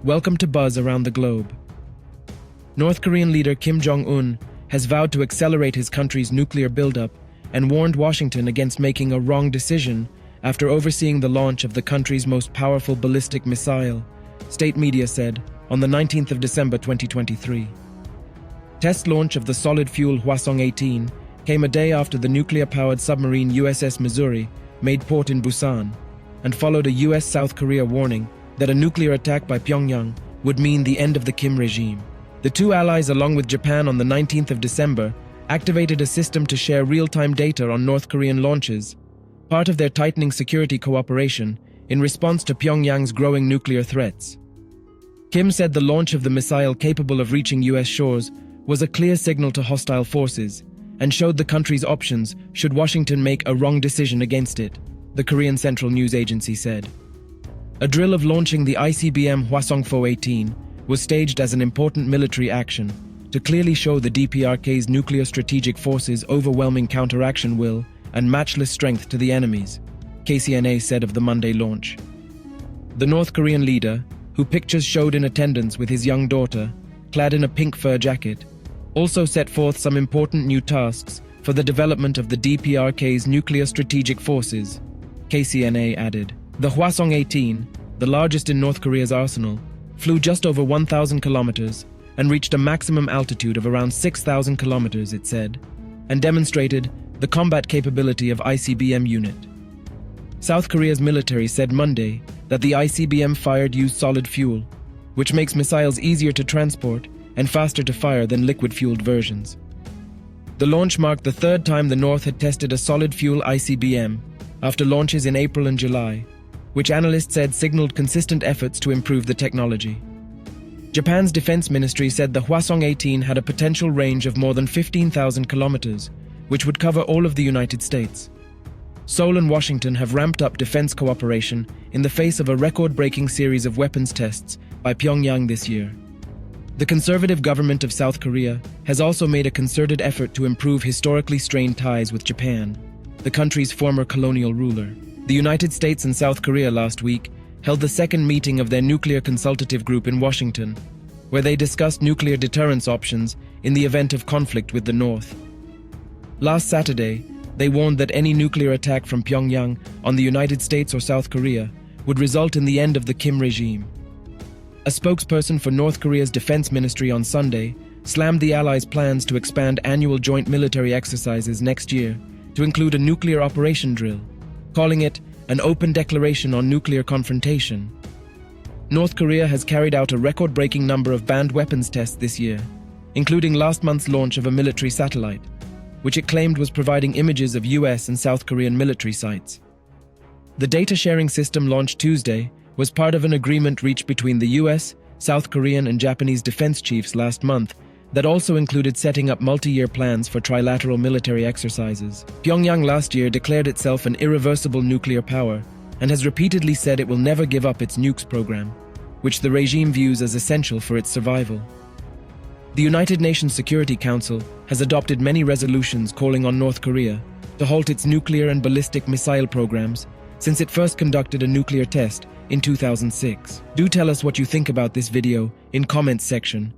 Welcome to Buzz Around the Globe. North Korean leader Kim Jong Un has vowed to accelerate his country's nuclear buildup and warned Washington against making a wrong decision after overseeing the launch of the country's most powerful ballistic missile, state media said on the 19th of December 2023. Test launch of the solid-fuel Hwasong-18 came a day after the nuclear-powered submarine USS Missouri made port in Busan, and followed a US-South Korea warning that a nuclear attack by Pyongyang would mean the end of the Kim regime. The two allies, along with Japan on the 19th of December, activated a system to share real-time data on North Korean launches, part of their tightening security cooperation in response to Pyongyang's growing nuclear threats. Kim said the launch of the missile capable of reaching US shores was a clear signal to hostile forces and showed the country's options should Washington make a wrong decision against it, the Korean Central News Agency said. A drill of launching the ICBM Hwasong-18 was staged as an important military action to clearly show the DPRK's nuclear strategic forces' overwhelming counteraction will and matchless strength to the enemies, KCNA said of the Monday launch. The North Korean leader, who pictures showed in attendance with his young daughter, clad in a pink fur jacket, also set forth some important new tasks for the development of the DPRK's nuclear strategic forces, KCNA added. The Hwasong-18, the largest in North Korea's arsenal, flew just over 1,000 kilometers and reached a maximum altitude of around 6,000 kilometers, it said, and demonstrated the combat capability of ICBM unit. South Korea's military said Monday that the ICBM-fired used solid fuel, which makes missiles easier to transport and faster to fire than liquid-fueled versions. The launch marked the third time the North had tested a solid-fuel ICBM after launches in April and July, which analysts said signaled consistent efforts to improve the technology. Japan's defense ministry said the Hwasong-18 had a potential range of more than 15,000 kilometers, which would cover all of the United States. Seoul and Washington have ramped up defense cooperation in the face of a record-breaking series of weapons tests by Pyongyang this year. The conservative government of South Korea has also made a concerted effort to improve historically strained ties with Japan, the country's former colonial ruler. The United States and South Korea last week held the second meeting of their nuclear consultative group in Washington, where they discussed nuclear deterrence options in the event of conflict with the North. Last Saturday, they warned that any nuclear attack from Pyongyang on the United States or South Korea would result in the end of the Kim regime. A spokesperson for North Korea's defense ministry on Sunday slammed the allies' plans to expand annual joint military exercises next year to include a nuclear operation drill, calling it an open declaration on nuclear confrontation. North Korea has carried out a record-breaking number of banned weapons tests this year, including last month's launch of a military satellite, which it claimed was providing images of US and South Korean military sites. The data-sharing system launched Tuesday was part of an agreement reached between the US, South Korean, and Japanese defense chiefs last month that also included setting up multi-year plans for trilateral military exercises. Pyongyang last year declared itself an irreversible nuclear power and has repeatedly said it will never give up its nukes program, which the regime views as essential for its survival. The United Nations Security Council has adopted many resolutions calling on North Korea to halt its nuclear and ballistic missile programs since it first conducted a nuclear test in 2006. Do tell us what you think about this video in comments section.